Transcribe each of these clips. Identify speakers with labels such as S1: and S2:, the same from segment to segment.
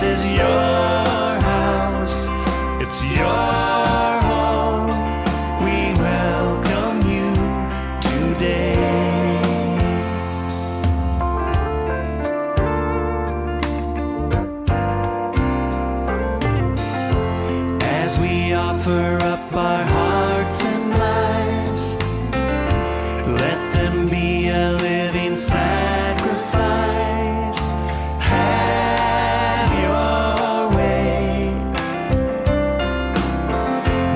S1: is your house, it's your home. We welcome you today. As we offer up our hearts and lives, let them be a living sacrifice. Have your way.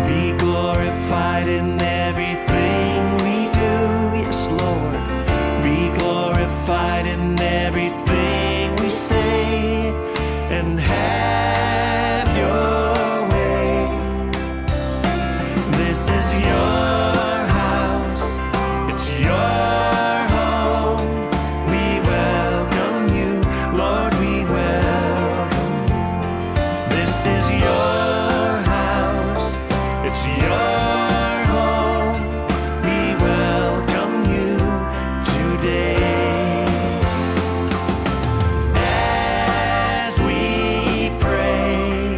S1: Be glorified in everything we do. Yes, Lord. Be glorified in everything we say. And have your way. This is your house, it's your home. We welcome you, Lord, we welcome you. This is your house, it's your home. We welcome you today. As we pray,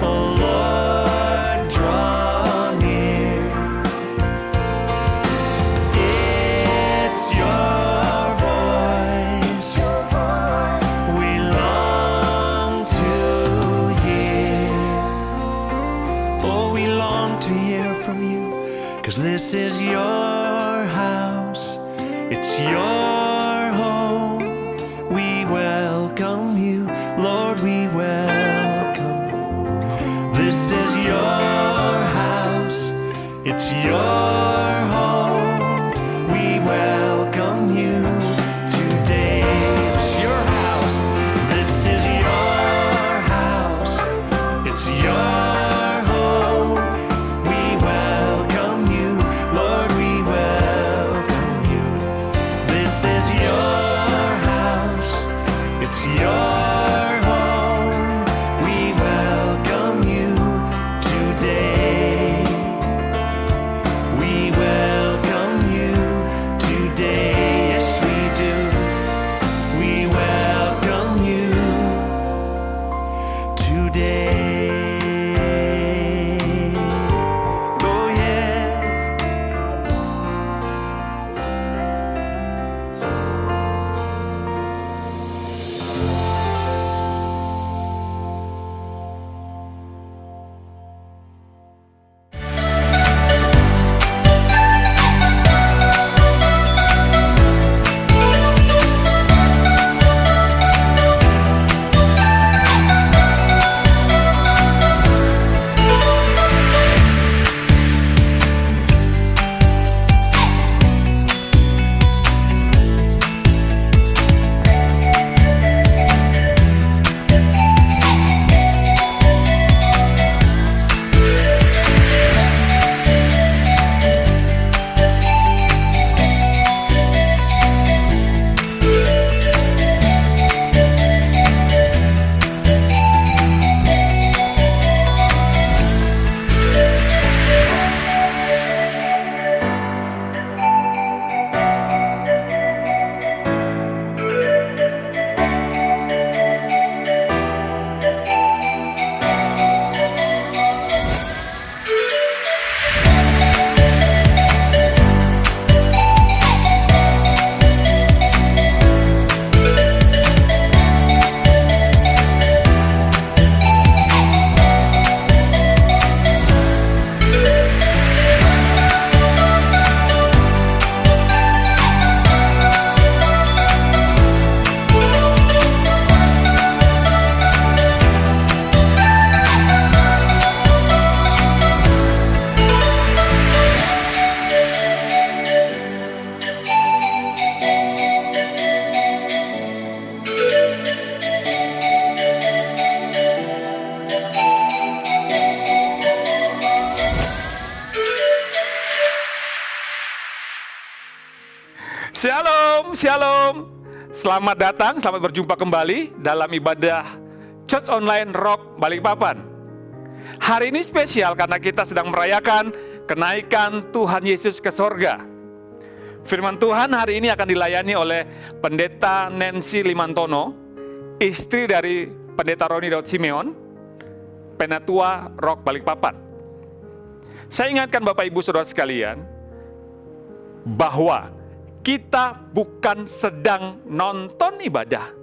S1: oh Lord, draw near. It's your voice we long to hear. Oh, we long to hear from you, 'cause this is your house, it's your home. We welcome you, Lord, we welcome you. This is your house, it's your home. We welcome you today. It's your house, this is your house, it's your home. We welcome you, Lord, we welcome you. This is your house, it's your home. We welcome you today. We welcome you today. Yes, we do. We welcome you today. Oh, yes.
S2: Shalom, shalom. Selamat datang, selamat berjumpa kembali dalam ibadah Church Online Rock Balikpapan. Hari ini spesial karena kita sedang merayakan kenaikan Tuhan Yesus ke sorga. Firman Tuhan hari ini akan dilayani oleh Pendeta Nancy Limantono istri dari Pendeta Roni Daud Simeon, Penatua Rock Balikpapan. Saya ingatkan Bapak Ibu Saudara sekalian, bahwa kita bukan sedang nonton ibadah,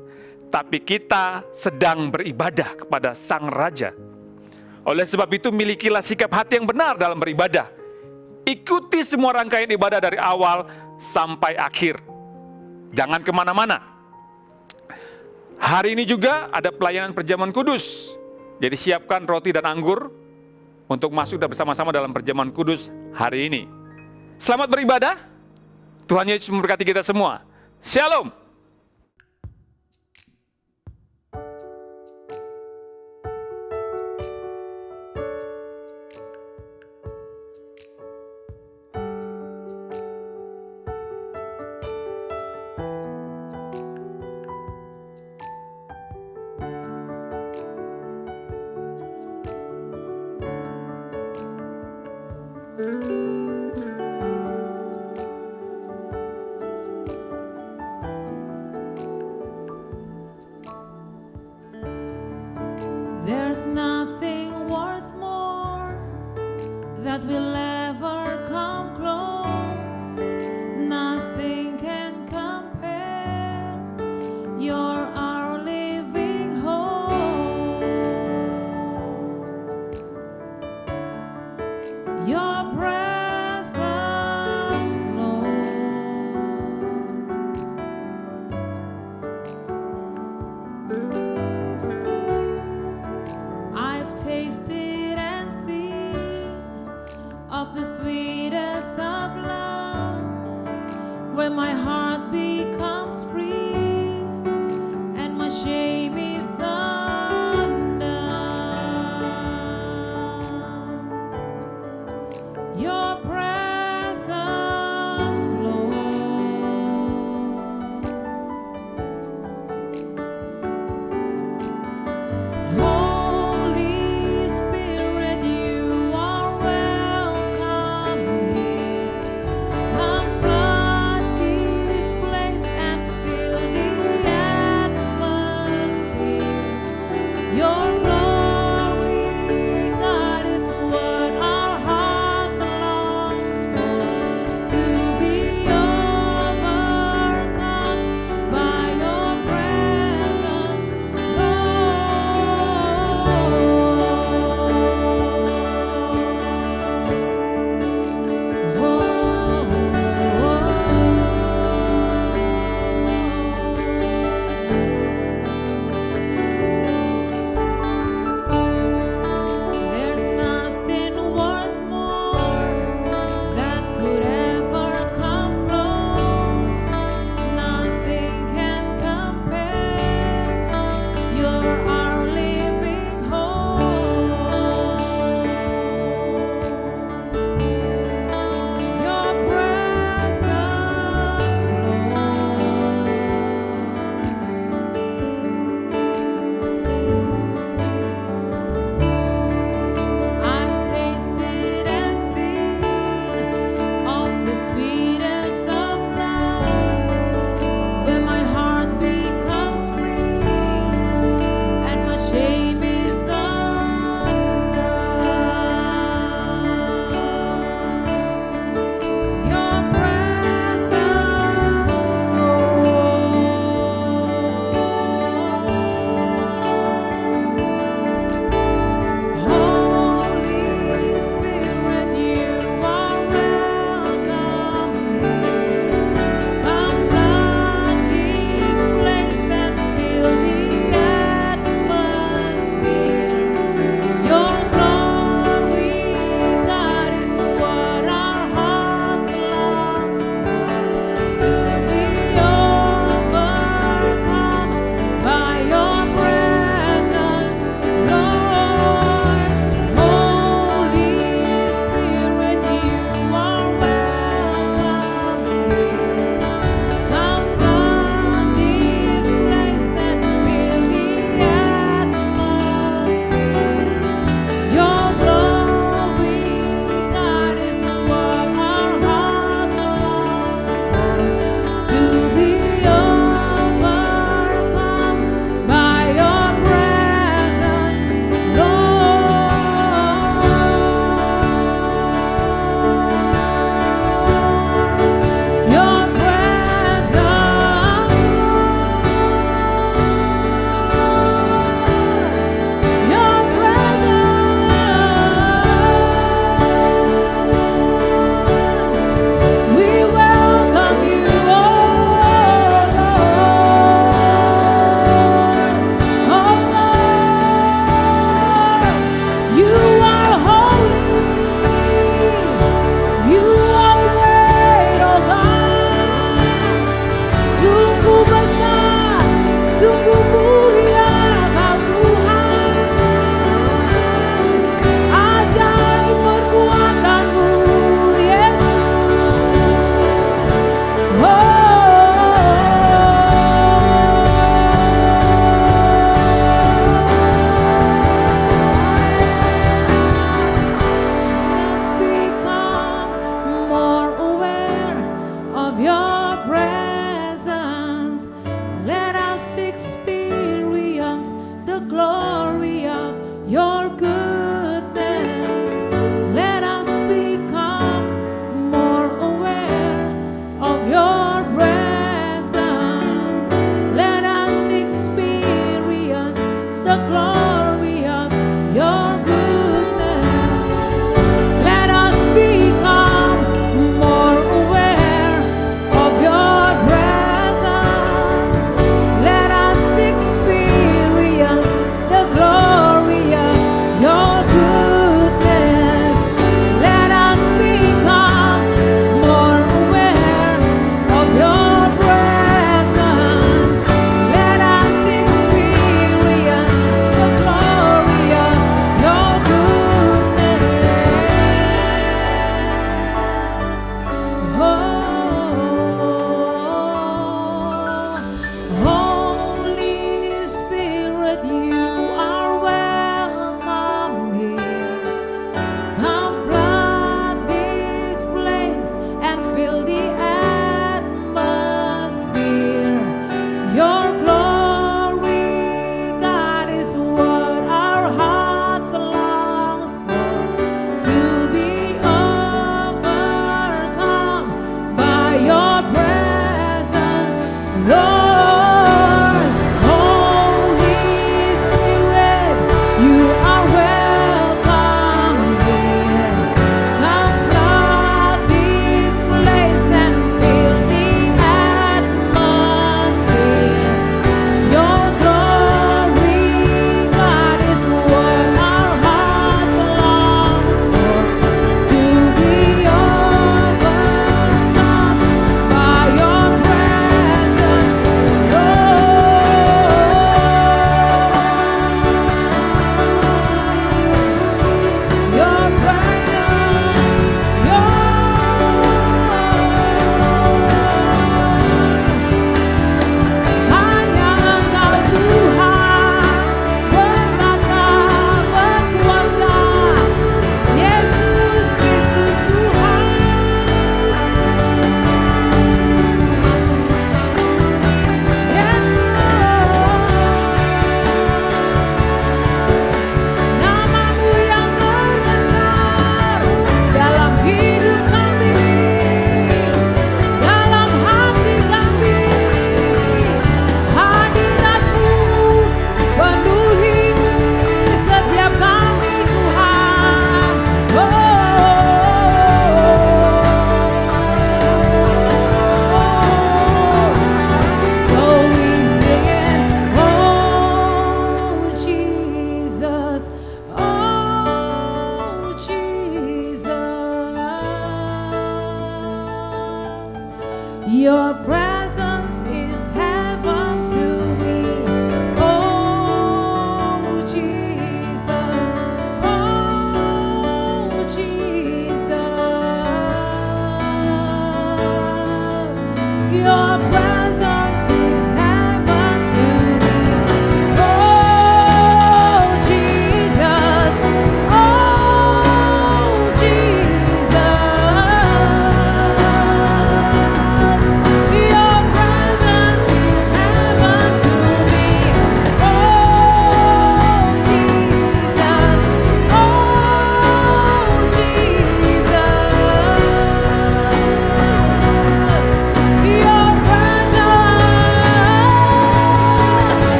S2: tapi kita sedang beribadah kepada Sang Raja. Oleh sebab itu, milikilah sikap hati yang benar dalam beribadah. Ikuti semua rangkaian ibadah dari awal sampai akhir. Jangan kemana-mana. Hari ini juga ada pelayanan perjamuan kudus. Jadi siapkan roti dan anggur untuk masuk dan bersama-sama dalam perjamuan kudus hari ini. Selamat beribadah. Tuhan Yesus memberkati kita semua. Shalom.
S3: There's nothing worth more that will ever come close. Nothing can compare. You're our living hope. Your presence, Lord. I've tasted and seen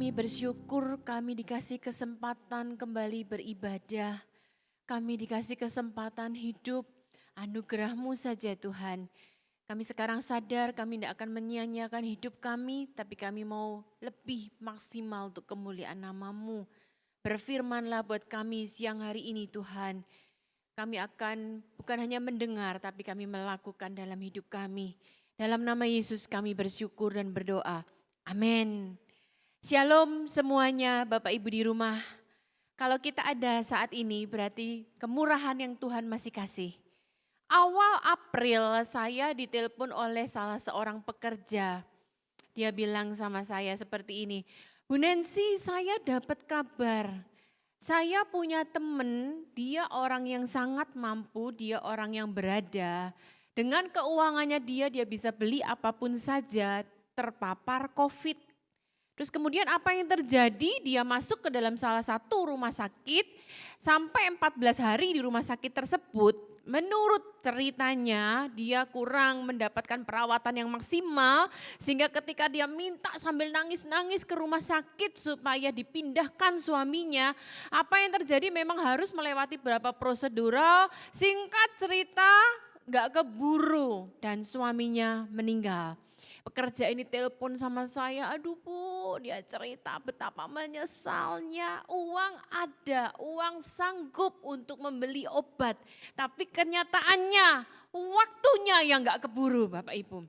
S4: Kami bersyukur kami dikasih kesempatan kembali beribadah. Kami dikasih kesempatan hidup, anugerah-Mu saja Tuhan. Kami sekarang sadar kami tidak akan menyia-nyiakan hidup kami, tapi kami mau lebih maksimal untuk kemuliaan nama-Mu. Berfirmanlah buat kami siang hari ini Tuhan. Kami akan bukan hanya mendengar, tapi kami melakukan dalam hidup kami. Dalam nama Yesus kami bersyukur dan berdoa. Amin. Shalom semuanya Bapak Ibu di rumah. Kalau kita ada saat ini berarti kemurahan yang Tuhan masih kasih. Awal April saya ditelepon oleh salah seorang pekerja. Dia bilang sama saya seperti ini, Bu Nancy, saya dapat kabar. Saya punya teman, dia orang yang sangat mampu, dia orang yang berada. Dengan keuangannya dia bisa beli apapun saja, terpapar COVID. Terus kemudian apa yang terjadi? Dia masuk ke dalam salah satu rumah sakit, sampai 14 hari di rumah sakit tersebut. Menurut ceritanya dia kurang mendapatkan perawatan yang maksimal, sehingga ketika dia minta sambil nangis-nangis ke rumah sakit supaya dipindahkan suaminya, apa yang terjadi memang harus melewati beberapa prosedural, singkat cerita gak keburu dan suaminya meninggal. Pekerja ini telepon sama saya, aduh Bu, dia cerita betapa menyesalnya, uang ada, uang sanggup untuk membeli obat. Tapi kenyataannya waktunya yang gak keburu Bapak Ibu.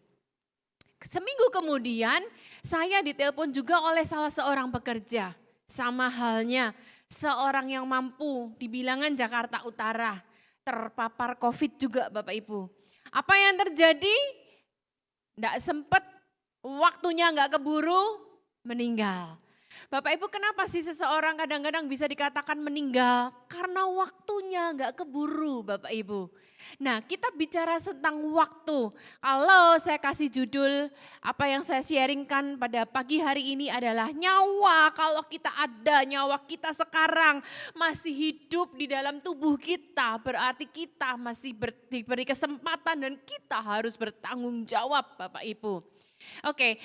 S4: Seminggu kemudian saya ditelepon juga oleh salah seorang pekerja. Sama halnya seorang yang mampu di bilangan Jakarta Utara, terpapar COVID juga Bapak Ibu. Apa yang terjadi? Tidak sempat, waktunya nggak keburu, meninggal. Bapak Ibu, kenapa sih seseorang kadang-kadang bisa dikatakan meninggal? Karena waktunya nggak keburu Bapak Ibu. Nah, kita bicara tentang waktu. Kalau saya kasih judul, apa yang saya sharingkan pada pagi hari ini adalah nyawa. Kalau kita ada nyawa kita sekarang masih hidup di dalam tubuh kita, berarti kita masih diberi kesempatan dan kita harus bertanggung jawab Bapak Ibu. Oke,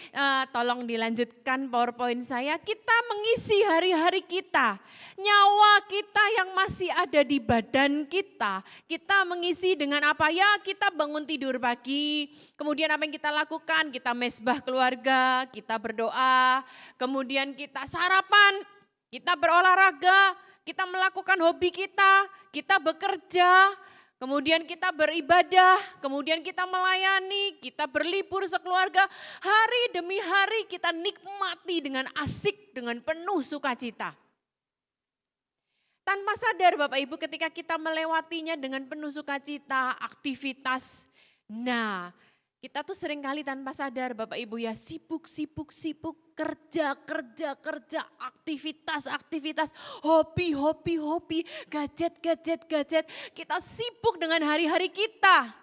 S4: tolong dilanjutkan PowerPoint saya. Kita mengisi hari-hari kita, nyawa kita yang masih ada di badan kita. Kita mengisi dengan apa ya? Kita bangun tidur pagi, kemudian apa yang kita lakukan? Kita mesbah keluarga, kita berdoa, kemudian kita sarapan, kita berolahraga, kita melakukan hobi kita bekerja. Kemudian kita beribadah, kemudian kita melayani, kita berlibur sekeluarga. Hari demi hari kita nikmati dengan asik, dengan penuh sukacita. Tanpa sadar Bapak Ibu ketika kita melewatinya dengan penuh sukacita, aktivitas. Nah, kita tuh seringkali tanpa sadar Bapak Ibu ya sibuk, kerja, aktivitas, hobi, gadget. Kita sibuk dengan hari-hari kita.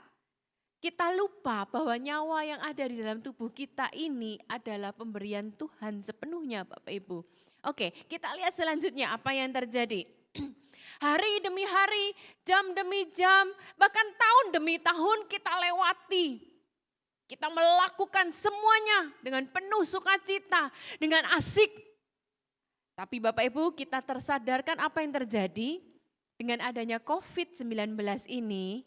S4: Kita lupa bahwa nyawa yang ada di dalam tubuh kita ini adalah pemberian Tuhan sepenuhnya Bapak Ibu. Oke, kita lihat selanjutnya apa yang terjadi. Hari demi hari, jam demi jam, bahkan tahun demi tahun kita lewati. Kita melakukan semuanya dengan penuh sukacita, dengan asik. Tapi Bapak Ibu kita tersadarkan apa yang terjadi dengan adanya COVID-19 ini.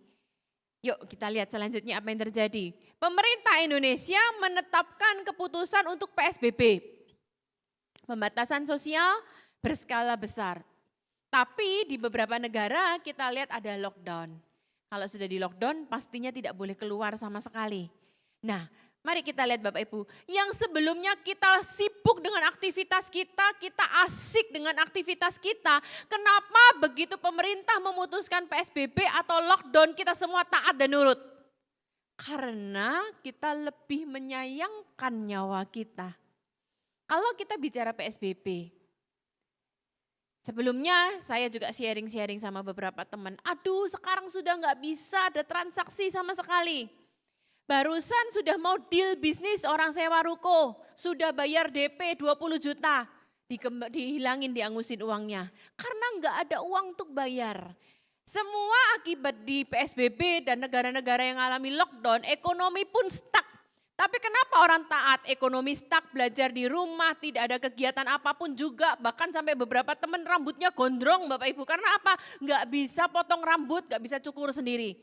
S4: Yuk kita lihat selanjutnya apa yang terjadi. Pemerintah Indonesia menetapkan keputusan untuk PSBB. Pembatasan sosial berskala besar. Tapi di beberapa negara kita lihat ada lockdown. Kalau sudah di lockdown pastinya tidak boleh keluar sama sekali. Nah, mari kita lihat Bapak Ibu, yang sebelumnya kita sibuk dengan aktivitas kita asik dengan aktivitas kita. Kenapa begitu pemerintah memutuskan PSBB atau lockdown kita semua taat dan nurut? Karena kita lebih menyayangkan nyawa kita. Kalau kita bicara PSBB, sebelumnya saya juga sharing sama beberapa teman. Aduh sekarang sudah nggak bisa ada transaksi sama sekali. Barusan sudah mau deal bisnis orang sewa ruko, sudah bayar DP 20 juta, dihilangin, diangusin uangnya. Karena nggak ada uang untuk bayar. Semua akibat di PSBB dan negara-negara yang alami lockdown, ekonomi pun stuck. Tapi kenapa orang taat, ekonomi stuck, belajar di rumah, tidak ada kegiatan apapun juga, bahkan sampai beberapa teman rambutnya gondrong Bapak Ibu. Karena apa? Nggak bisa potong rambut, nggak bisa cukur sendiri.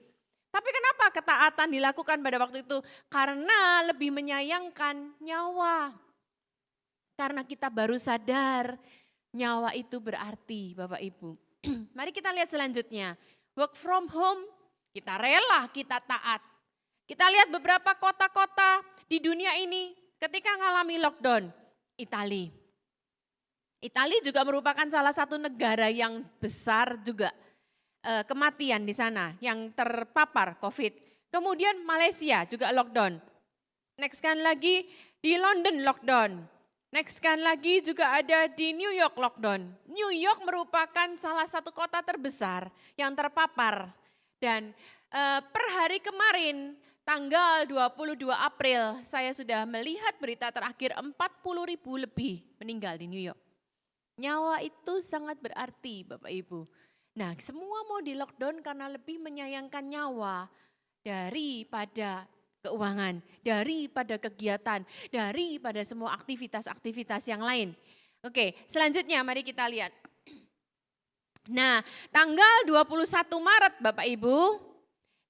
S4: Tapi kenapa ketaatan dilakukan pada waktu itu? Karena lebih menyayangkan nyawa. Karena kita baru sadar nyawa itu berarti Bapak Ibu. Mari kita lihat selanjutnya. Work from home, kita rela, kita taat. Kita lihat beberapa kota-kota di dunia ini ketika mengalami lockdown. Italia. Italia juga merupakan salah satu negara yang besar juga kematian di sana, yang terpapar COVID. Kemudian Malaysia juga lockdown. Next kan lagi di London lockdown. Next kan lagi juga ada di New York lockdown. New York merupakan salah satu kota terbesar yang terpapar. Dan per hari kemarin, tanggal 22 April, saya sudah melihat berita terakhir 40.000 lebih meninggal di New York. Nyawa itu sangat berarti Bapak Ibu. Nah, semua mau di lockdown karena lebih menyayangkan nyawa daripada keuangan, daripada kegiatan, daripada semua aktivitas-aktivitas yang lain. Oke, selanjutnya mari kita lihat. Nah, tanggal 21 Maret Bapak Ibu,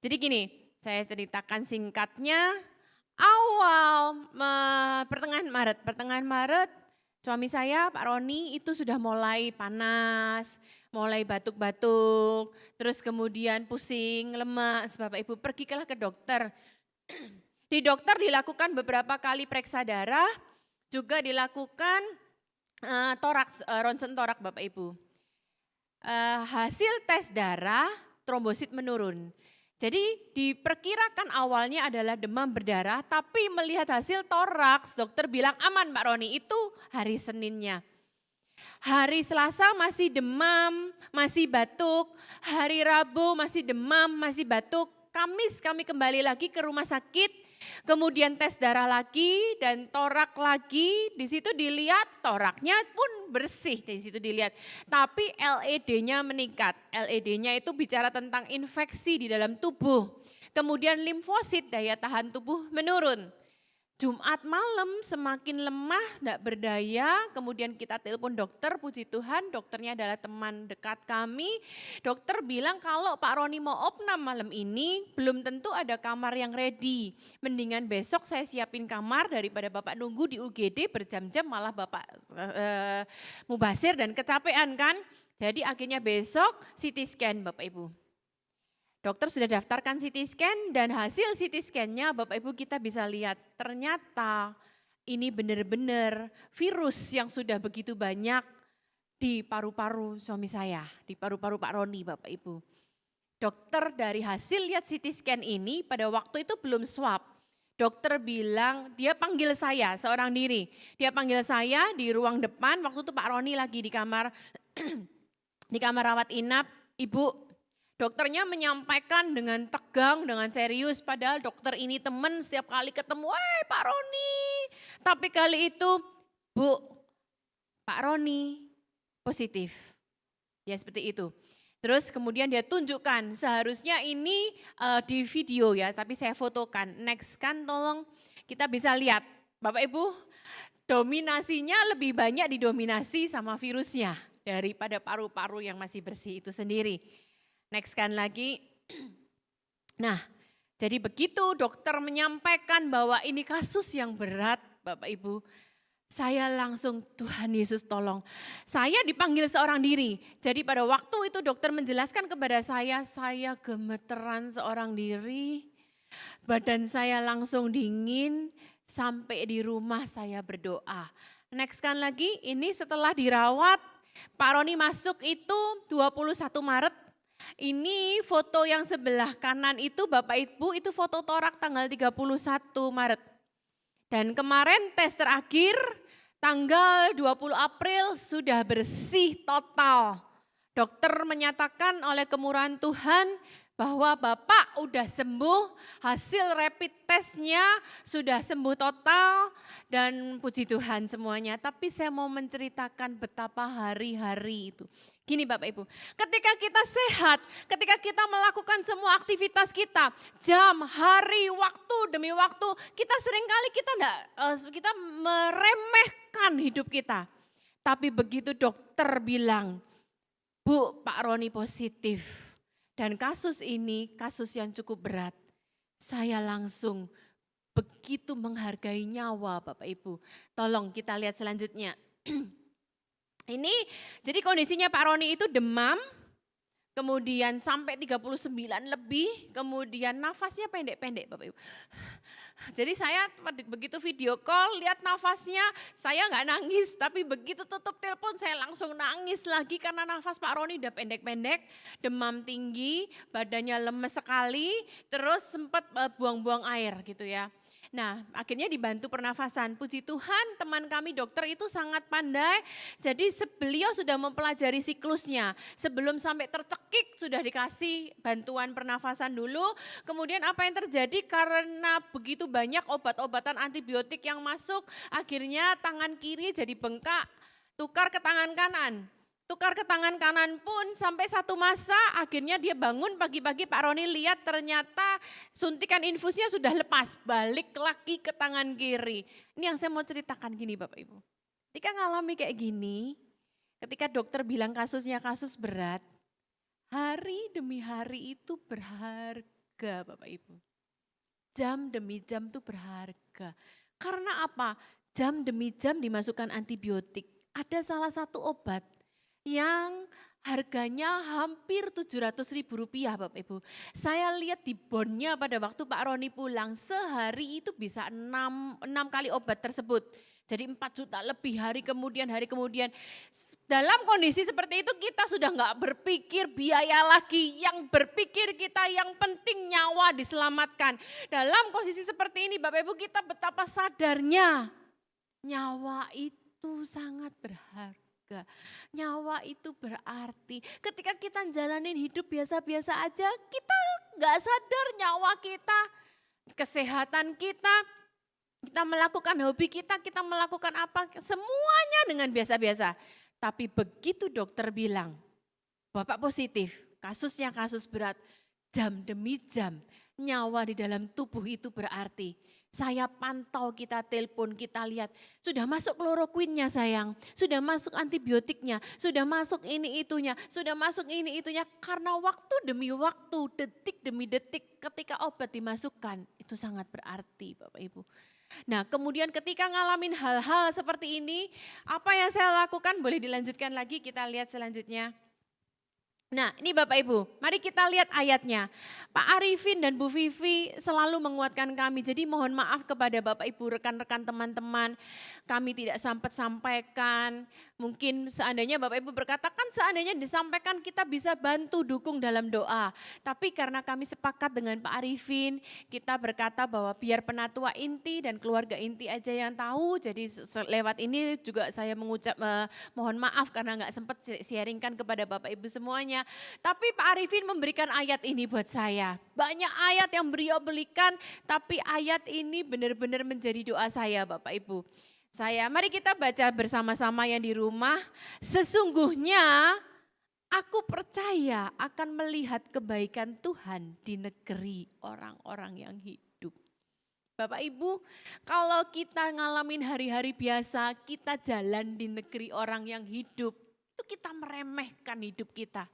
S4: jadi gini, saya ceritakan singkatnya, pertengahan Maret, suami saya Pak Roni itu sudah mulai panas, mulai batuk-batuk, terus kemudian pusing, lemas, Bapak Ibu pergilah ke dokter. Di dokter dilakukan beberapa kali periksa darah, juga dilakukan toraks, ronsen torak Bapak Ibu. Hasil tes darah, trombosit menurun. Jadi diperkirakan awalnya adalah demam berdarah, tapi melihat hasil toraks, dokter bilang aman Pak Roni, itu hari Seninnya. Hari Selasa masih demam, masih batuk, hari Rabu masih demam, masih batuk. Kamis kami kembali lagi ke rumah sakit, kemudian tes darah lagi dan torak lagi. Di situ dilihat toraknya pun bersih, di situ dilihat. Tapi LED-nya meningkat. LED-nya itu bicara tentang infeksi di dalam tubuh. Kemudian limfosit, daya tahan tubuh menurun. Jumat malam semakin lemah, tidak berdaya, kemudian kita telepon dokter, puji Tuhan dokternya adalah teman dekat kami. Dokter bilang kalau Pak Roni mau opnam malam ini belum tentu ada kamar yang ready. Mendingan besok saya siapin kamar daripada Bapak nunggu di UGD berjam-jam malah Bapak mubasir dan kecapean kan. Jadi akhirnya besok CT scan Bapak Ibu. Dokter sudah daftarkan CT scan dan hasil CT scan-nya Bapak Ibu kita bisa lihat ternyata ini benar-benar virus yang sudah begitu banyak di paru-paru suami saya, di paru-paru Pak Roni Bapak Ibu. Dokter dari hasil lihat CT scan ini pada waktu itu belum swab. Dokter bilang dia panggil saya seorang diri. Dia panggil saya di ruang depan waktu itu Pak Roni lagi di kamar rawat inap. Ibu, dokternya menyampaikan dengan tegang, dengan serius, padahal dokter ini teman setiap kali ketemu, Pak Roni. Tapi kali itu, Bu, Pak Roni positif. Ya seperti itu. Terus kemudian dia tunjukkan, seharusnya ini di video ya, tapi saya fotokan. Next kan tolong kita bisa lihat, Bapak Ibu, dominasinya lebih banyak didominasi sama virusnya daripada paru-paru yang masih bersih itu sendiri. Next kan lagi. Nah, jadi begitu dokter menyampaikan bahwa ini kasus yang berat Bapak Ibu. Saya langsung Tuhan Yesus tolong. Saya dipanggil seorang diri. Jadi pada waktu itu dokter menjelaskan kepada saya gemeteran seorang diri. Badan saya langsung dingin. Sampai di rumah saya berdoa. Next kan lagi ini setelah dirawat. Pak Roni masuk itu 21 Maret. Ini foto yang sebelah kanan itu Bapak Ibu itu foto torak tanggal 31 Maret. Dan kemarin tes terakhir tanggal 20 April sudah bersih total. Dokter menyatakan oleh kemurahan Tuhan bahwa Bapak udah sembuh, hasil rapid testnya sudah sembuh total dan puji Tuhan semuanya. Tapi saya mau menceritakan betapa hari-hari itu. Gini Bapak Ibu, ketika kita sehat, ketika kita melakukan semua aktivitas kita, jam, hari, waktu demi waktu, kita seringkali kita meremehkan hidup kita. Tapi begitu dokter bilang, Bu, Pak Roni positif. Dan kasus ini kasus yang cukup berat. Saya langsung begitu menghargai nyawa Bapak Ibu. Tolong kita lihat selanjutnya. Ini jadi kondisinya Pak Roni itu demam, kemudian sampai 39 lebih, kemudian nafasnya pendek-pendek Bapak Ibu. Jadi saya begitu video call lihat nafasnya, saya nggak nangis, tapi begitu tutup telepon saya langsung nangis lagi karena nafas Pak Roni udah pendek-pendek, demam tinggi, badannya lemes sekali, terus sempat buang-buang air gitu ya. Nah, akhirnya dibantu pernafasan. Puji Tuhan, teman kami dokter itu sangat pandai. Jadi beliau sudah mempelajari siklusnya. Sebelum sampai tercekik sudah dikasih bantuan pernafasan dulu. Kemudian apa yang terjadi karena begitu banyak obat-obatan antibiotik yang masuk, akhirnya tangan kiri jadi bengkak, tukar ke tangan kanan. Tukar ke tangan kanan pun sampai satu masa akhirnya dia bangun pagi-pagi Pak Roni lihat ternyata suntikan infusnya sudah lepas, balik lagi ke tangan kiri. Ini yang saya mau ceritakan gini Bapak Ibu. Ketika ngalami kayak gini, ketika dokter bilang kasusnya kasus berat, hari demi hari itu berharga Bapak Ibu. Jam demi jam itu berharga. Karena apa? Jam demi jam dimasukkan antibiotik. Ada salah satu obat yang harganya hampir Rp700.000 Bapak Ibu. Saya lihat di bonnya pada waktu Pak Roni pulang, sehari itu bisa 6 kali obat tersebut. Jadi 4 juta lebih hari kemudian. Dalam kondisi seperti itu kita sudah nggak berpikir biaya lagi, yang berpikir kita yang penting nyawa diselamatkan. Dalam posisi seperti ini Bapak Ibu kita betapa sadarnya nyawa itu sangat berharga. Nyawa itu berarti ketika kita jalanin hidup biasa-biasa aja, kita nggak sadar nyawa kita, kesehatan kita melakukan hobi kita melakukan apa, semuanya dengan biasa-biasa. Tapi begitu dokter bilang, Bapak positif, kasusnya kasus berat, jam demi jam, nyawa di dalam tubuh itu berarti. Saya pantau, kita telepon, kita lihat, sudah masuk kloroquinnya sayang, sudah masuk antibiotiknya, sudah masuk ini itunya, karena waktu demi waktu, detik demi detik ketika obat dimasukkan, itu sangat berarti Bapak Ibu. Nah kemudian ketika ngalamin hal-hal seperti ini, apa yang saya lakukan? Boleh dilanjutkan lagi, kita lihat selanjutnya. Nah ini Bapak Ibu, mari kita lihat ayatnya. Pak Arifin dan Bu Vivi selalu menguatkan kami, jadi mohon maaf kepada Bapak Ibu, rekan-rekan teman-teman, kami tidak sempat sampaikan. Mungkin seandainya Bapak Ibu berkata, kan seandainya disampaikan kita bisa bantu dukung dalam doa. Tapi karena kami sepakat dengan Pak Arifin, kita berkata bahwa biar penatua inti dan keluarga inti aja yang tahu. Jadi lewat ini juga saya mengucap mohon maaf karena nggak sempat sharingkan kepada Bapak Ibu semuanya. Tapi Pak Arifin memberikan ayat ini buat saya. Banyak ayat yang beliau berikan, tapi ayat ini benar-benar menjadi doa saya Bapak Ibu. Mari kita baca bersama-sama yang di rumah. Sesungguhnya aku percaya akan melihat kebaikan Tuhan di negeri orang-orang yang hidup. Bapak Ibu, kalau kita ngalamin hari-hari biasa, kita jalan di negeri orang yang hidup, itu kita meremehkan hidup kita.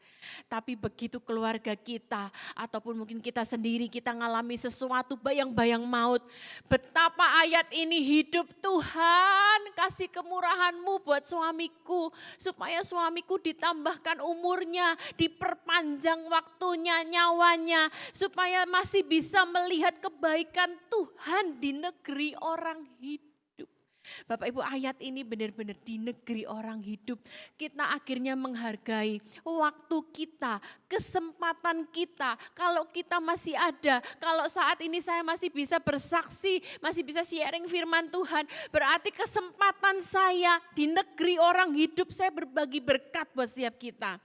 S4: Tapi begitu keluarga kita ataupun mungkin kita sendiri kita ngalami sesuatu bayang-bayang maut. Betapa ayat ini hidup, Tuhan kasih kemurahan-Mu buat suamiku. Supaya suamiku ditambahkan umurnya, diperpanjang waktunya, nyawanya. Supaya masih bisa melihat kebaikan Tuhan di negeri orang hidup. Bapak Ibu, ayat ini benar-benar di negeri orang hidup. Kita akhirnya menghargai waktu kita, kesempatan kita. Kalau kita masih ada, kalau saat ini saya masih bisa bersaksi, masih bisa sharing firman Tuhan. Berarti kesempatan saya di negeri orang hidup, saya berbagi berkat buat setiap kita.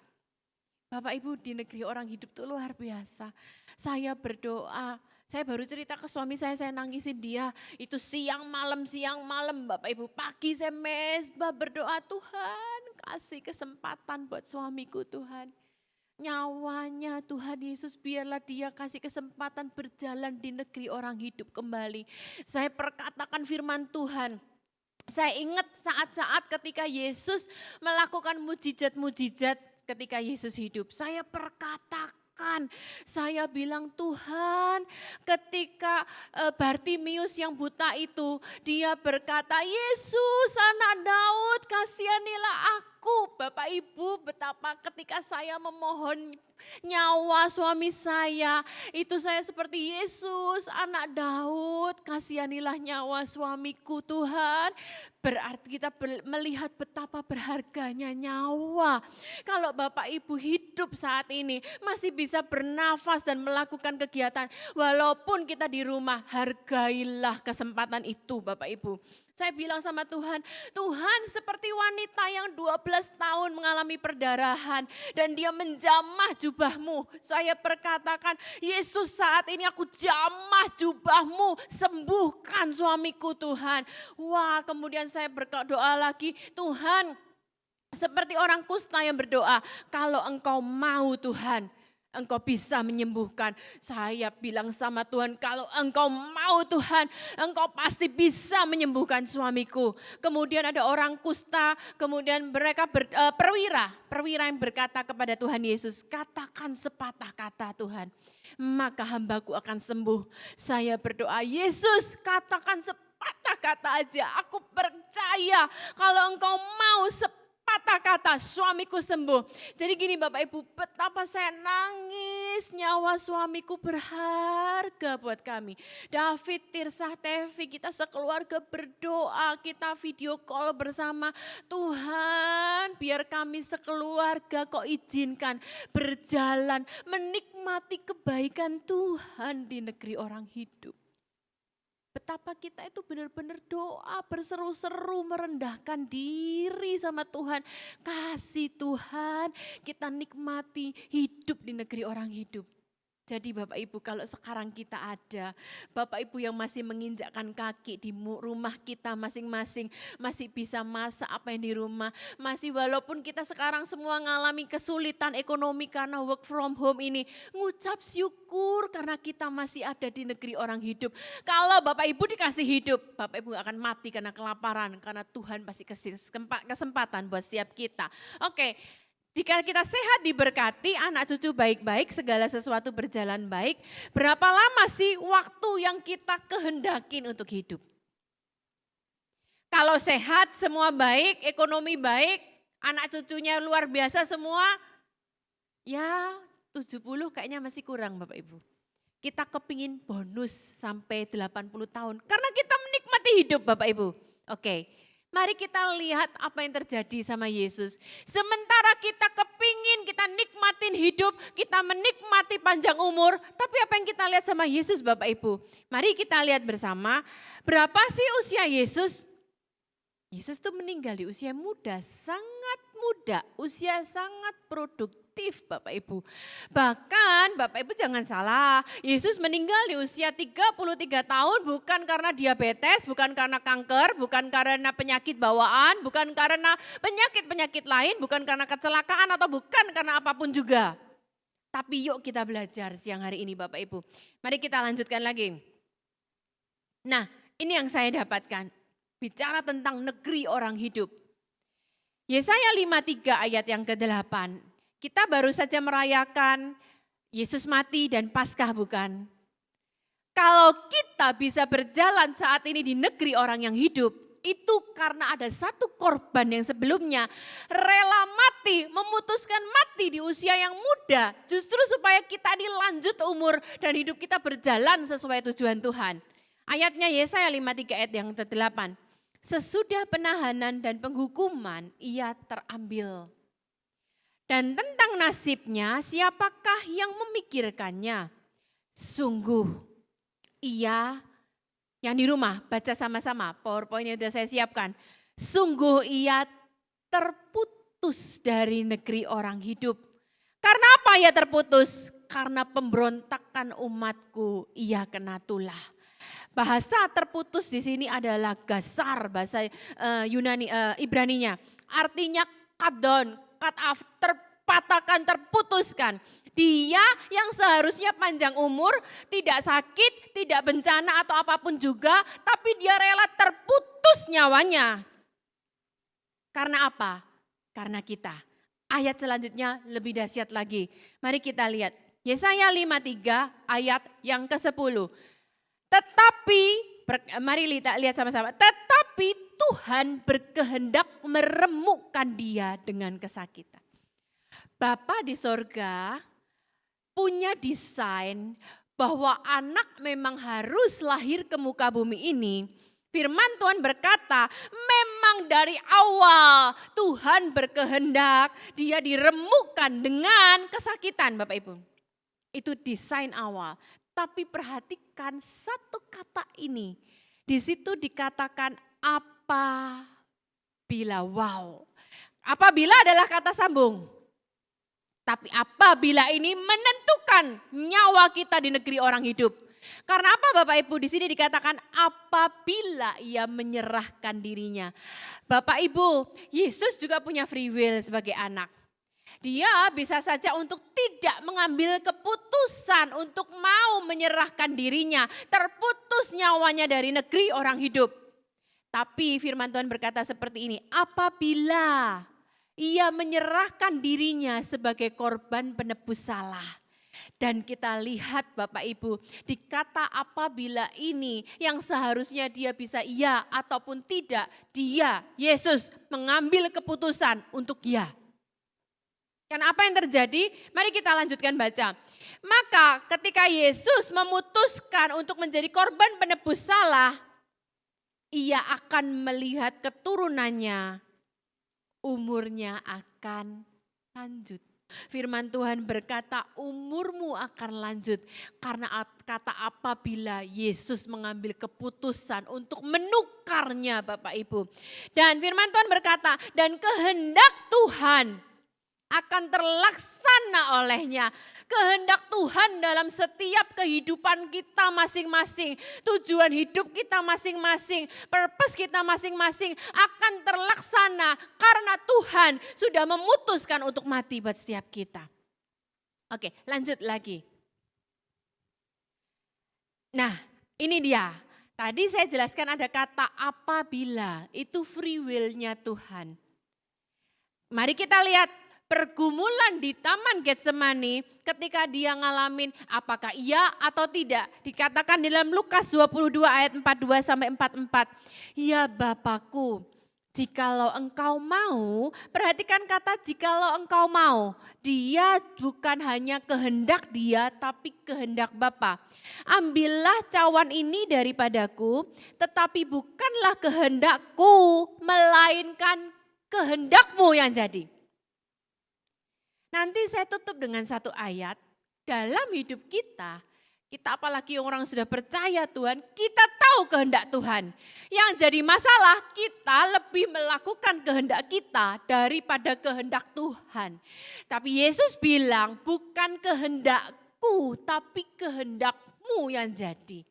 S4: Bapak Ibu, di negeri orang hidup itu luar biasa. Saya berdoa. Saya baru cerita ke suami saya nangisin dia. Itu siang malam Bapak Ibu. Pagi saya mesbah berdoa, Tuhan kasih kesempatan buat suamiku Tuhan. Nyawanya Tuhan Yesus, biarlah dia kasih kesempatan berjalan di negeri orang hidup kembali. Saya perkatakan firman Tuhan. Saya ingat saat-saat ketika Yesus melakukan mujizat-mujizat ketika Yesus hidup. Saya perkatakan, saya bilang Tuhan, ketika Bartimius yang buta itu, dia berkata, Yesus anak Daud kasihanilah aku. Bapak Ibu, betapa ketika saya memohon nyawa suami saya, itu saya seperti Yesus anak Daud, kasihanilah nyawa suamiku Tuhan. Berarti kita melihat betapa berharganya nyawa. Kalau Bapak Ibu hidup saat ini masih bisa bernafas dan melakukan kegiatan, walaupun kita di rumah, hargailah kesempatan itu Bapak Ibu. Saya bilang sama Tuhan, Tuhan seperti wanita yang 12 tahun mengalami perdarahan dan dia menjamah jubahmu. Saya perkatakan, Yesus saat ini aku jamah jubahmu, sembuhkan suamiku Tuhan. Wah, kemudian saya berdoa lagi, Tuhan seperti orang kusta yang berdoa, kalau engkau mau Tuhan, engkau bisa menyembuhkan. Saya bilang sama Tuhan, kalau engkau mau Tuhan, engkau pasti bisa menyembuhkan suamiku. Kemudian ada orang kusta, kemudian mereka perwira yang berkata kepada Tuhan Yesus, katakan sepatah kata Tuhan, maka hambaku akan sembuh. Saya berdoa, Yesus katakan sepatah kata aja, aku percaya kalau engkau mau sepatah kata suamiku sembuh. Jadi gini Bapak Ibu, betapa saya nangis, nyawa suamiku berharga buat kami. David, Tirsah, Tevi, kita sekeluarga berdoa, kita video call bersama. Tuhan, biar kami sekeluarga kau izinkan berjalan menikmati kebaikan Tuhan di negeri orang hidup. Betapa kita itu benar-benar doa berseru-seru merendahkan diri sama Tuhan. Kasih Tuhan kita nikmati hidup di negeri orang hidup. Jadi Bapak Ibu kalau sekarang kita ada, Bapak Ibu yang masih menginjakkan kaki di rumah kita masing-masing, masih bisa masak apa yang di rumah, masih walaupun kita sekarang semua mengalami kesulitan ekonomi karena work from home ini, ngucap syukur karena kita masih ada di negeri orang hidup. Kalau Bapak Ibu dikasih hidup, Bapak Ibu gak akan mati karena kelaparan, karena Tuhan pasti kasih kesempatan buat setiap kita. Oke. Jika kita sehat diberkati, anak cucu baik-baik, segala sesuatu berjalan baik, berapa lama sih waktu yang kita kehendakin untuk hidup? Kalau sehat, semua baik, ekonomi baik, anak cucunya luar biasa semua, ya 70 kayaknya masih kurang Bapak Ibu. Kita kepingin bonus sampai 80 tahun, karena kita menikmati hidup Bapak Ibu. Oke. Mari kita lihat apa yang terjadi sama Yesus. Sementara kita kepingin, kita nikmatin hidup, kita menikmati panjang umur. Tapi apa yang kita lihat sama Yesus Bapak Ibu? Mari kita lihat bersama, berapa sih usia Yesus? Yesus tuh meninggal di usia muda, sangat muda, usia sangat produktif Bapak Ibu. Bahkan Bapak Ibu jangan salah, Yesus meninggal di usia 33 tahun bukan karena diabetes, bukan karena kanker, bukan karena penyakit bawaan, bukan karena penyakit-penyakit lain, bukan karena kecelakaan atau bukan karena apapun juga. Tapi yuk kita belajar siang hari ini Bapak Ibu. Mari kita lanjutkan lagi. Nah ini yang saya dapatkan, bicara tentang negeri orang hidup. Yesaya 53 ayat yang ke-8. Kita baru saja merayakan Yesus mati dan Paskah bukan? Kalau kita bisa berjalan saat ini di negeri orang yang hidup, itu karena ada satu korban yang sebelumnya rela mati, memutuskan mati di usia yang muda, justru supaya kita dilanjut umur dan hidup kita berjalan sesuai tujuan Tuhan. Ayatnya Yesaya 53 ayat yang ke-8. Sesudah penahanan dan penghukuman ia terambil. Dan tentang nasibnya siapakah yang memikirkannya? Sungguh ia yang di rumah baca sama-sama, PowerPoint yang sudah saya siapkan. Sungguh ia terputus dari negeri orang hidup. Karena apa ia terputus? Karena pemberontakan umatku ia kena tulah. Bahasa terputus di sini adalah gasar, bahasa Yunani Ibraninya. Artinya cut down, cut off, terpatahkan, terputuskan. Dia yang seharusnya panjang umur, tidak sakit, tidak bencana atau apapun juga, tapi dia rela terputus nyawanya. Karena apa? Karena kita. Ayat selanjutnya lebih dahsyat lagi. Mari kita lihat. Yesaya 53 ayat yang ke-10. Tetapi, mari kita lihat sama-sama. Tetapi Tuhan berkehendak meremukkan dia dengan kesakitan. Bapa di sorga punya desain bahwa anak memang harus lahir ke muka bumi ini. Firman Tuhan berkata, memang dari awal Tuhan berkehendak dia diremukkan dengan kesakitan, Bapak Ibu. Itu desain awal. Tapi perhatikan satu kata ini. Di situ dikatakan apabila. Wow. Apabila adalah kata sambung. Tapi apabila ini menentukan nyawa kita di negeri orang hidup. Karena apa Bapak Ibu? Di sini dikatakan apabila ia menyerahkan dirinya. Bapak Ibu, Yesus juga punya free will sebagai anak. Dia bisa saja untuk tidak mengambil keputusan untuk mau menyerahkan dirinya. Terputus nyawanya dari negeri orang hidup. Tapi firman Tuhan berkata seperti ini. Apabila ia menyerahkan dirinya sebagai korban penebus salah. Dan kita lihat Bapak Ibu, di kata apabila ini yang seharusnya dia bisa iya ataupun tidak, dia, Yesus mengambil keputusan untuk iya. Karena apa yang terjadi? Mari kita lanjutkan baca. Maka ketika Yesus memutuskan untuk menjadi korban penebus salah, ia akan melihat keturunannya, umurnya akan lanjut. Firman Tuhan berkata umurmu akan lanjut karena kata apabila Yesus mengambil keputusan untuk menukarnya Bapak Ibu. Dan firman Tuhan berkata dan kehendak Tuhan akan terlaksana olehnya. Kehendak Tuhan dalam setiap kehidupan kita masing-masing. Tujuan hidup kita masing-masing. Purpose kita masing-masing akan terlaksana. Karena Tuhan sudah memutuskan untuk mati buat setiap kita. Oke, lanjut lagi. Nah, ini dia. Tadi saya jelaskan ada kata apabila. Itu free will-nya Tuhan. Mari kita lihat. Pergumulan di Taman Getsemani ketika dia ngalamin apakah iya atau tidak. Dikatakan dalam Lukas 22 ayat 42 sampai 44. Ya Bapakku, jikalau engkau mau, perhatikan kata jikalau engkau mau. Dia bukan hanya kehendak dia tapi kehendak Bapa. Ambillah cawan ini daripadaku, tetapi bukanlah kehendakku, melainkan kehendakmu yang jadi. Nanti saya tutup dengan satu ayat, dalam hidup kita apalagi orang sudah percaya Tuhan, kita tahu kehendak Tuhan. Yang jadi masalah kita lebih melakukan kehendak kita daripada kehendak Tuhan. Tapi Yesus bilang bukan kehendakku tapi kehendakmu yang jadi.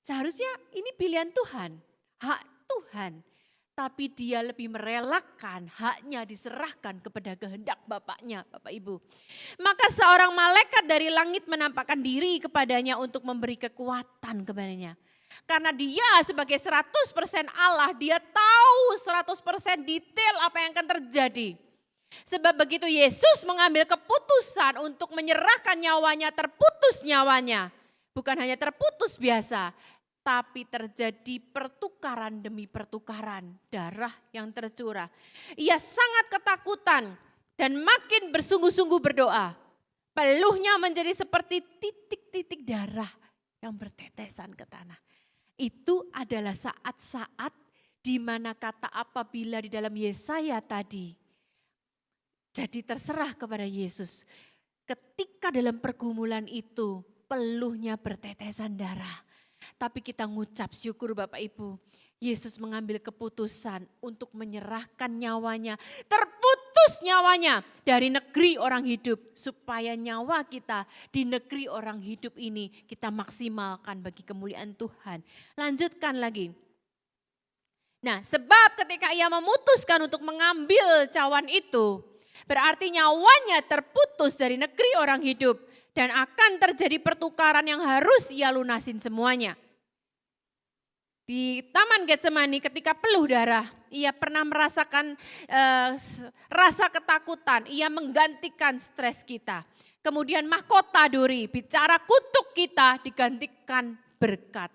S4: Seharusnya ini pilihan Tuhan, hak Tuhan. Tapi dia lebih merelakan haknya diserahkan kepada kehendak Bapaknya, Bapak Ibu. Maka seorang malaikat dari langit menampakkan diri kepadanya untuk memberi kekuatan kepadanya. Karena dia sebagai 100% Allah, dia tahu 100% detail apa yang akan terjadi. Sebab begitu Yesus mengambil keputusan untuk menyerahkan nyawanya, terputus nyawanya. Bukan hanya terputus biasa, tapi terjadi pertukaran demi pertukaran, darah yang tercurah. Ia sangat ketakutan dan makin bersungguh-sungguh berdoa. Peluhnya menjadi seperti titik-titik darah yang bertetesan ke tanah. Itu adalah saat-saat di mana kata apabila di dalam Yesaya tadi jadi terserah kepada Yesus. Ketika dalam pergumulan itu peluhnya bertetesan darah. Tapi kita ngucap syukur Bapak Ibu. Yesus mengambil keputusan untuk menyerahkan nyawanya. Terputus nyawanya dari negeri orang hidup. Supaya nyawa kita di negeri orang hidup ini kita maksimalkan bagi kemuliaan Tuhan. Lanjutkan lagi. Nah, sebab ketika ia memutuskan untuk mengambil cawan itu, berarti nyawanya terputus dari negeri orang hidup dan akan terjadi pertukaran yang harus ia lunasin semuanya. Di Taman Getsemani ketika peluh darah, ia pernah merasakan rasa ketakutan, ia menggantikan stres kita. Kemudian mahkota duri, bicara kutuk kita digantikan berkat.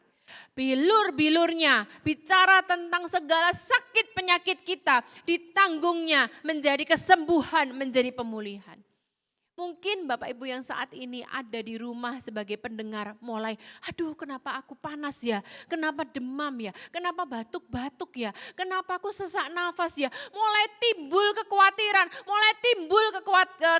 S4: Bilur-bilurnya bicara tentang segala sakit penyakit kita, ditanggungnya menjadi kesembuhan, menjadi pemulihan. Mungkin Bapak Ibu yang saat ini ada di rumah sebagai pendengar mulai, aduh kenapa aku panas ya, kenapa demam ya, kenapa batuk-batuk ya, kenapa aku sesak nafas ya. Mulai timbul kekhawatiran, mulai timbul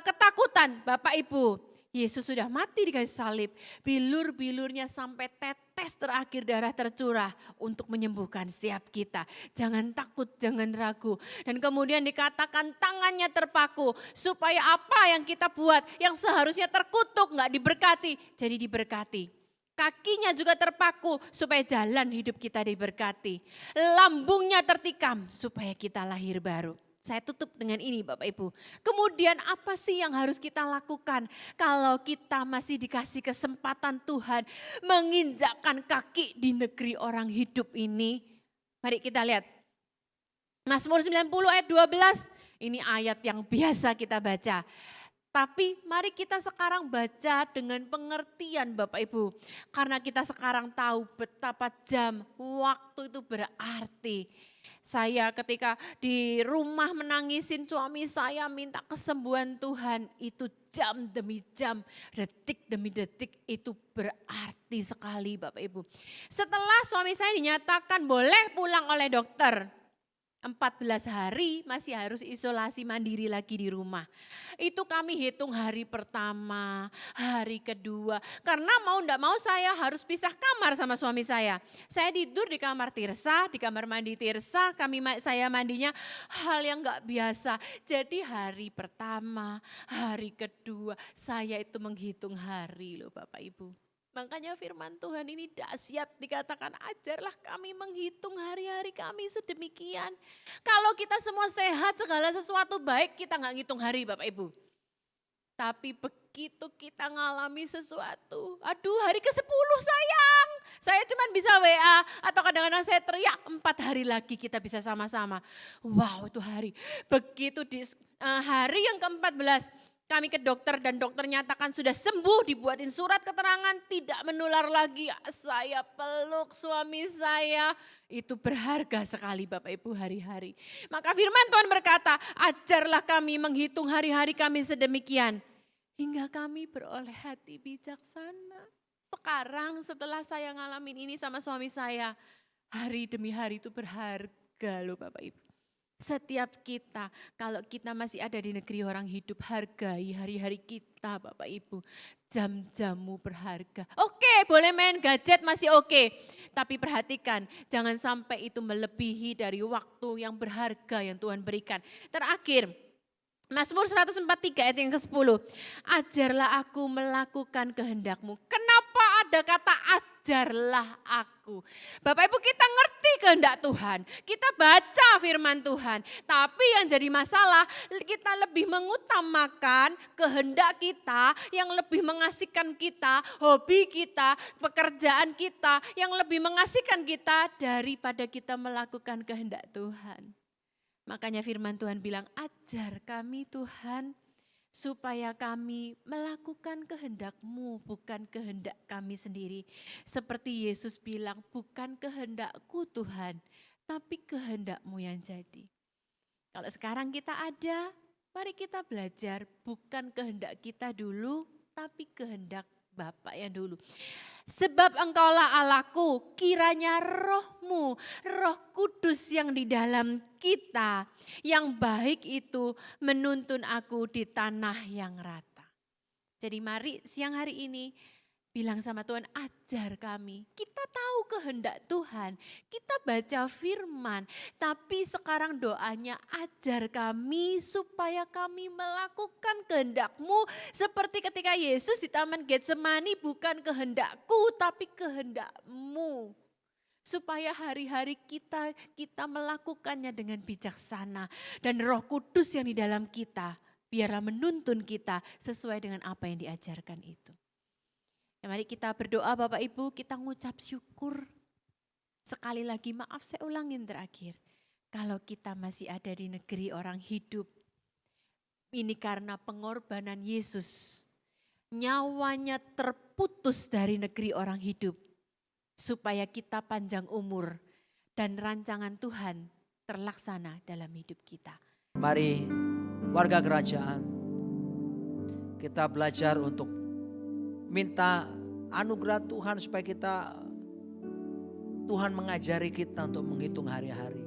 S4: ketakutan. Bapak Ibu, Yesus sudah mati di kayu salib, bilur-bilurnya sampai tetes terakhir darah tercurah untuk menyembuhkan setiap kita. Jangan takut, jangan ragu. Dan kemudian dikatakan tangannya terpaku supaya apa yang kita buat yang seharusnya terkutuk nggak diberkati, jadi diberkati. Kakinya juga terpaku supaya jalan hidup kita diberkati. Lambungnya tertikam supaya kita lahir baru. Saya tutup dengan ini Bapak Ibu. Kemudian apa sih yang harus kita lakukan kalau kita masih dikasih kesempatan Tuhan menginjakkan kaki di negeri orang hidup ini? Mari kita lihat. Mazmur 90 ayat 12, ini ayat yang biasa kita baca. Tapi mari kita sekarang baca dengan pengertian Bapak Ibu. Karena kita sekarang tahu betapa jam waktu itu berarti. Saya ketika di rumah menangisin suami saya minta kesembuhan Tuhan, itu jam demi jam, detik demi detik, itu berarti sekali Bapak Ibu. Setelah suami saya dinyatakan boleh pulang oleh dokter, 14 hari masih harus isolasi mandiri lagi di rumah. Itu kami hitung hari pertama, hari kedua. Karena mau enggak mau saya harus pisah kamar sama suami saya. Saya tidur di kamar Tirsa, di kamar mandi Tirsa, saya mandinya hal yang enggak biasa. Jadi hari pertama, hari kedua, saya itu menghitung hari loh Bapak Ibu. Makanya firman Tuhan ini dahsyat, dikatakan ajarlah kami menghitung hari-hari kami sedemikian. Kalau kita semua sehat, segala sesuatu baik, kita nggak ngitung hari Bapak Ibu. Tapi begitu kita ngalami sesuatu, aduh hari ke-10 sayang, saya cuma bisa WA atau kadang-kadang saya teriak 4 hari lagi kita bisa sama-sama. Wow itu hari, begitu di hari yang ke-14, kami ke dokter dan dokter nyatakan sudah sembuh, dibuatin surat keterangan tidak menular lagi. Saya peluk suami saya, itu berharga sekali Bapak Ibu hari-hari. Maka firman Tuhan berkata, ajarlah kami menghitung hari-hari kami sedemikian. Hingga kami beroleh hati bijaksana. Sekarang setelah saya ngalamin ini sama suami saya, hari demi hari itu berharga loh Bapak Ibu. Setiap kita, kalau kita masih ada di negeri orang hidup, hargai hari-hari kita Bapak Ibu. Jam-jammu berharga. Oke, boleh main gadget masih oke. Tapi perhatikan, jangan sampai itu melebihi dari waktu yang berharga yang Tuhan berikan. Terakhir, Mazmur 143 ayat yang ke-10. Ajarlah aku melakukan kehendak-Mu. Kenapa ada kata ajarlah aku? Bapak Ibu kita ngerti kehendak Tuhan. Kita baca firman Tuhan. Tapi yang jadi masalah kita lebih mengutamakan kehendak kita yang lebih mengasihkan kita, hobi kita, pekerjaan kita yang lebih mengasihkan kita daripada kita melakukan kehendak Tuhan. Makanya firman Tuhan bilang, ajar kami Tuhan supaya kami melakukan kehendak-Mu, bukan kehendak kami sendiri. Seperti Yesus bilang, bukan kehendak-Ku Tuhan, tapi kehendak-Mu yang jadi. Kalau sekarang kita ada, mari kita belajar bukan kehendak kita dulu, tapi kehendak Bapa yang dulu. Sebab engkaulah Allahku, kiranya roh-Mu, Roh Kudus yang di dalam kita, yang baik itu menuntun aku di tanah yang rata. Jadi mari siang hari ini bilang sama Tuhan, ajar kami. Kita tahu kehendak Tuhan, kita baca firman, tapi sekarang doanya ajar kami supaya kami melakukan kehendak-Mu seperti ketika Yesus di Taman Getsemani, bukan kehendak-Ku tapi kehendak-Mu. supaya hari-hari kita melakukannya dengan bijaksana. Dan Roh Kudus yang di dalam kita, biarlah menuntun kita sesuai dengan apa yang diajarkan itu. Ya, mari kita berdoa Bapak Ibu, kita ngucap syukur. Sekali lagi maaf saya ulangin terakhir. Kalau kita masih ada di negeri orang hidup, ini karena pengorbanan Yesus. Nyawanya terputus dari negeri orang hidup, supaya kita panjang umur dan rancangan Tuhan terlaksana dalam hidup kita.
S5: Mari warga kerajaan, kita belajar untuk minta anugerah Tuhan supaya Tuhan mengajari kita untuk menghitung hari-hari.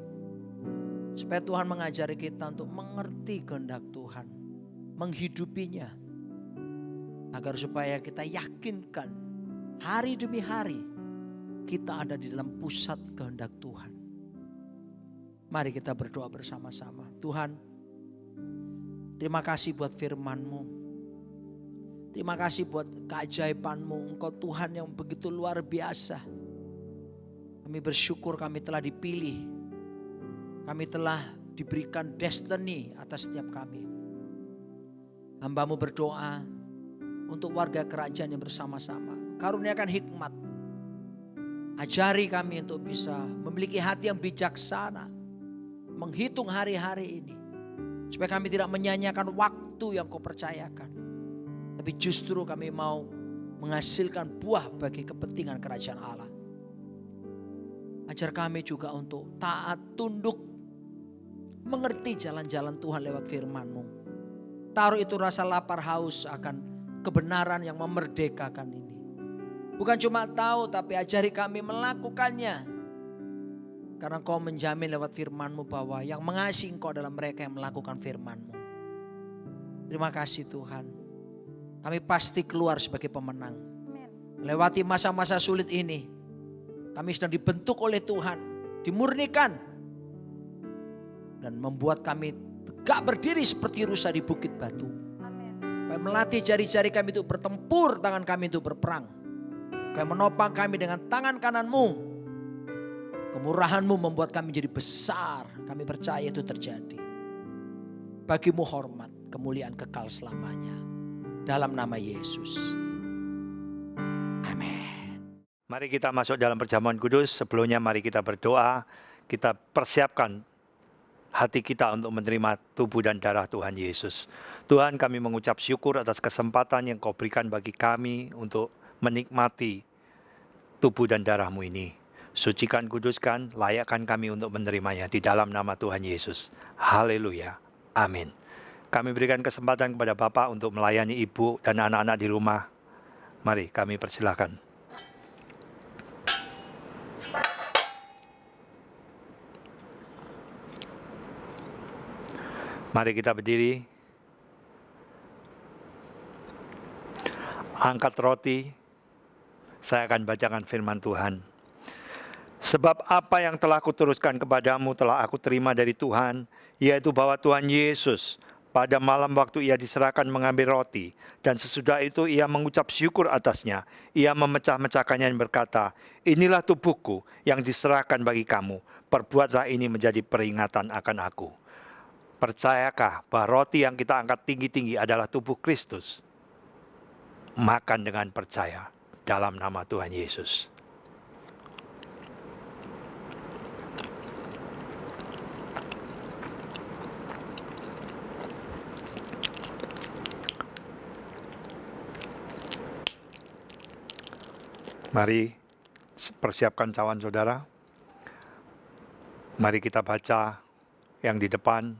S5: Supaya Tuhan mengajari kita untuk mengerti kehendak Tuhan, menghidupinya. Agar supaya kita yakinkan hari demi hari kita ada di dalam pusat kehendak Tuhan. Mari kita berdoa bersama-sama. Tuhan, terima kasih buat firman-Mu. Terima kasih buat keajaiban-Mu. Engkau Tuhan yang begitu luar biasa. Kami bersyukur kami telah dipilih. Kami telah diberikan destiny atas setiap kami. Hamba-Mu berdoa untuk warga kerajaan yang bersama-sama. Karuniakan hikmat. Ajari kami untuk bisa memiliki hati yang bijaksana. Menghitung hari-hari ini. Supaya kami tidak menyanyiakan waktu yang Kau percayakan. Tapi justru kami mau menghasilkan buah bagi kepentingan kerajaan Allah. Ajar kami juga untuk taat, tunduk, mengerti jalan-jalan Tuhan lewat firman-Mu. Taruh itu rasa lapar haus akan kebenaran yang memerdekakan ini. Bukan cuma tahu tapi ajari kami melakukannya. Karena Kau menjamin lewat firman-Mu bahwa yang mengasihi Engkau adalah mereka yang melakukan firman-Mu. Terima kasih Tuhan. Kami pasti keluar sebagai pemenang. Melewati masa-masa sulit ini. Kami sedang dibentuk oleh Tuhan. Dimurnikan. Dan membuat kami tegak berdiri seperti rusa di bukit batu. Melatih jari-jari kami untuk bertempur, tangan kami untuk berperang. Kau menopang kami dengan tangan kanan-Mu. Kemurahan-Mu membuat kami jadi besar. Kami percaya itu terjadi. Bagi-Mu hormat, kemuliaan kekal selamanya. Dalam nama Yesus. Amin.
S6: Mari kita masuk dalam perjamuan kudus. Sebelumnya mari kita berdoa. Kita persiapkan hati kita untuk menerima tubuh dan darah Tuhan Yesus. Tuhan, kami mengucap syukur atas kesempatan yang Kau berikan bagi kami untuk menikmati tubuh dan darah-Mu ini. Sucikan, kuduskan, layakkan kami untuk menerimanya di dalam nama Tuhan Yesus. Haleluya. Amin. Kami berikan kesempatan kepada Bapak untuk melayani ibu dan anak-anak di rumah. Mari kami persilakan. Mari kita berdiri. Angkat roti. Saya akan bacakan firman Tuhan. Sebab apa yang telah kuteruskan kepadamu telah aku terima dari Tuhan, yaitu bahwa Tuhan Yesus pada malam waktu ia diserahkan mengambil roti, dan sesudah itu ia mengucap syukur atasnya. Ia memecah-mecahkannya dan berkata, inilah tubuhku yang diserahkan bagi kamu. Perbuatlah ini menjadi peringatan akan aku. Percayakah bahwa roti yang kita angkat tinggi-tinggi adalah tubuh Kristus? Makan dengan percaya dalam nama Tuhan Yesus. Mari persiapkan cawan saudara. Mari kita baca yang di depan.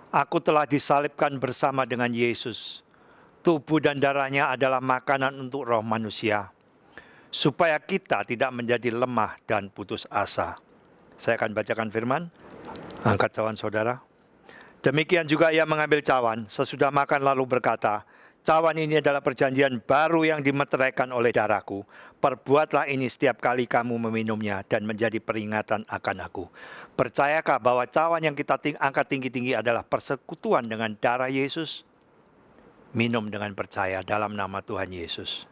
S6: Aku telah disalibkan bersama dengan Yesus. Tubuh dan darahnya adalah makanan untuk roh manusia. Supaya kita tidak menjadi lemah dan putus asa. Saya akan bacakan firman. Angkat cawan saudara. Demikian juga ia mengambil cawan. Sesudah makan lalu berkata, cawan ini adalah perjanjian baru yang dimeteraikan oleh darahku. Perbuatlah ini setiap kali kamu meminumnya dan menjadi peringatan akan aku. Percayakah bahwa cawan yang kita angkat tinggi-tinggi adalah persekutuan dengan darah Yesus? Minum dengan percaya dalam nama Tuhan Yesus.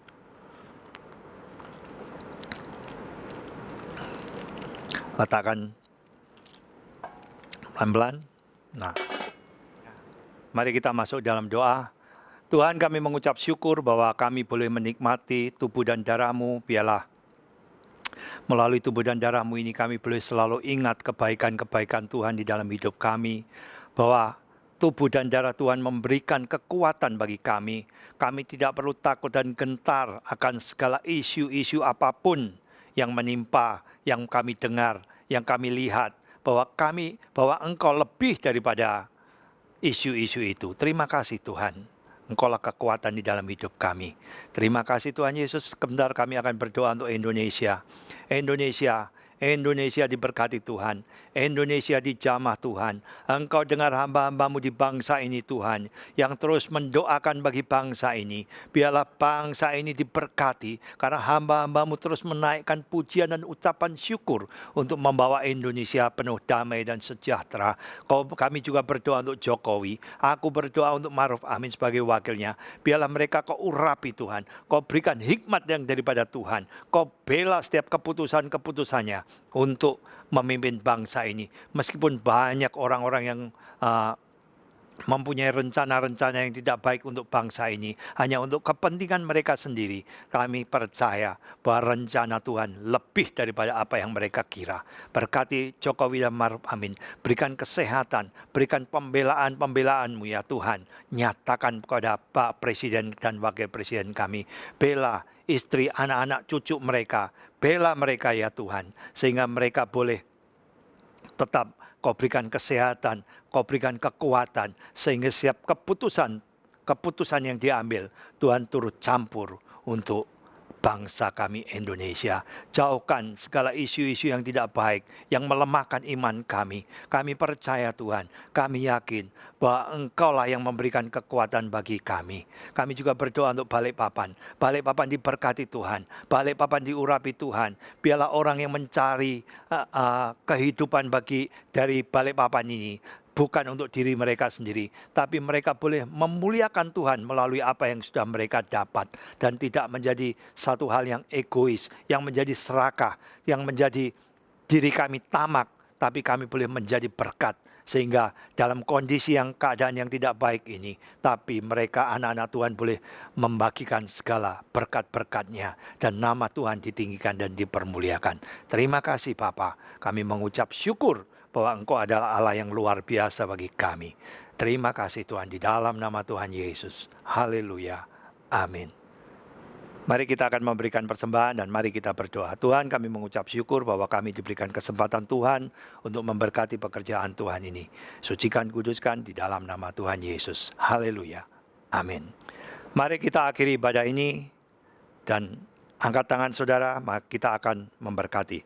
S6: Letakkan pelan-pelan. Nah, mari kita masuk dalam doa. Tuhan, kami mengucap syukur bahwa kami boleh menikmati tubuh dan darah-Mu. Biarlah melalui tubuh dan darah-Mu ini kami boleh selalu ingat kebaikan-kebaikan Tuhan di dalam hidup kami. Bahwa tubuh dan darah Tuhan memberikan kekuatan bagi kami. Kami tidak perlu takut dan gentar akan segala isu-isu apapun yang menimpa, yang kami dengar, yang kami lihat. Bahwa Engkau lebih daripada isu-isu itu. Terima kasih Tuhan. Engkaulah kekuatan di dalam hidup kami. Terima kasih Tuhan Yesus. Sebentar kami akan berdoa untuk Indonesia. Indonesia diberkati Tuhan. Indonesia dijamah Tuhan. Engkau dengar hamba-hamba-Mu di bangsa ini Tuhan, yang terus mendoakan bagi bangsa ini. Biarlah bangsa ini diberkati, karena hamba-hamba-Mu terus menaikkan pujian dan ucapan syukur untuk membawa Indonesia penuh damai dan sejahtera. Kami juga berdoa untuk Jokowi. Aku berdoa untuk Ma'ruf Amin sebagai wakilnya. Biarlah mereka Kau urapi Tuhan. Kau berikan hikmat yang daripada Tuhan. Kau bela setiap keputusan-keputusannya untuk memimpin bangsa ini. Meskipun banyak orang-orang yang mempunyai rencana-rencana yang tidak baik untuk bangsa ini, hanya untuk kepentingan mereka sendiri, kami percaya bahwa rencana Tuhan lebih daripada apa yang mereka kira. Berkati Jokowi dan Ma'ruf Amin, berikan kesehatan, berikan pembelaan-pembelaan-Mu ya Tuhan. Nyatakan kepada Pak Presiden dan Wakil Presiden kami, bela istri, anak-anak, cucu mereka, bela mereka ya Tuhan, sehingga mereka boleh tetap Kau berikan kesehatan, Kau berikan kekuatan, sehingga setiap keputusan yang diambil, Tuhan turut campur untuk bangsa kami Indonesia. Jauhkan segala isu-isu yang tidak baik, yang melemahkan iman kami. Kami percaya Tuhan, kami yakin bahwa Engkaulah yang memberikan kekuatan bagi kami. Kami juga berdoa untuk Balikpapan. Balikpapan diberkati Tuhan, Balikpapan diurapi Tuhan. Biarlah orang yang mencari kehidupan dari Balikpapan ini bukan untuk diri mereka sendiri, tapi mereka boleh memuliakan Tuhan melalui apa yang sudah mereka dapat, dan tidak menjadi satu hal yang egois, yang menjadi serakah, yang menjadi diri kami tamak, tapi kami boleh menjadi berkat, sehingga dalam kondisi keadaan yang tidak baik ini, tapi mereka anak-anak Tuhan boleh membagikan segala berkat-berkat-Nya, dan nama Tuhan ditinggikan dan dipermuliakan. Terima kasih Bapa, kami mengucap syukur bahwa Engkau adalah Allah yang luar biasa bagi kami. Terima kasih Tuhan, di dalam nama Tuhan Yesus. Haleluya. Amin. Mari kita akan memberikan persembahan dan mari kita berdoa. Tuhan, kami mengucap syukur bahwa kami diberikan kesempatan Tuhan untuk memberkati pekerjaan Tuhan ini. Sucikan, kuduskan di dalam nama Tuhan Yesus. Haleluya. Amin. Mari kita akhiri ibadah ini dan angkat tangan saudara, maka kita akan memberkati.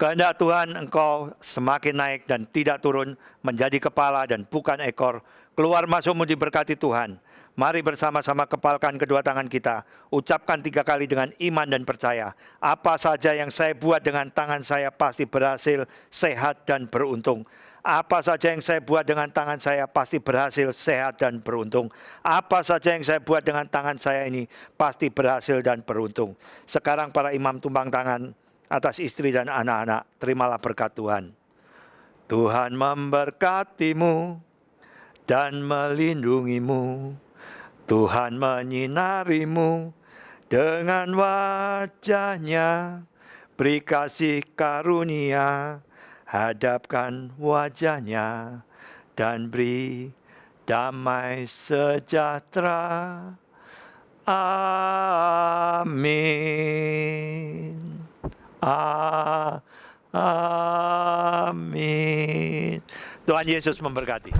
S6: Kehendak Tuhan Engkau semakin naik dan tidak turun, menjadi kepala dan bukan ekor. Keluar masukmu diberkati Tuhan. Mari bersama-sama kepalkan kedua tangan kita. Ucapkan 3 kali dengan iman dan percaya. Apa saja yang saya buat dengan tangan saya pasti berhasil, sehat dan beruntung. Apa saja yang saya buat dengan tangan saya pasti berhasil, sehat dan beruntung. Apa saja yang saya buat dengan tangan saya ini pasti berhasil dan beruntung. Sekarang para imam tumpang tangan atas istri dan anak-anak, terimalah berkat Tuhan. Tuhan memberkatimu dan melindungimu. Tuhan menyinarimu dengan wajah-Nya, beri kasih karunia, hadapkan wajah-Nya, dan beri damai sejahtera. Amin. Amin. Tuhan Yesus memberkati.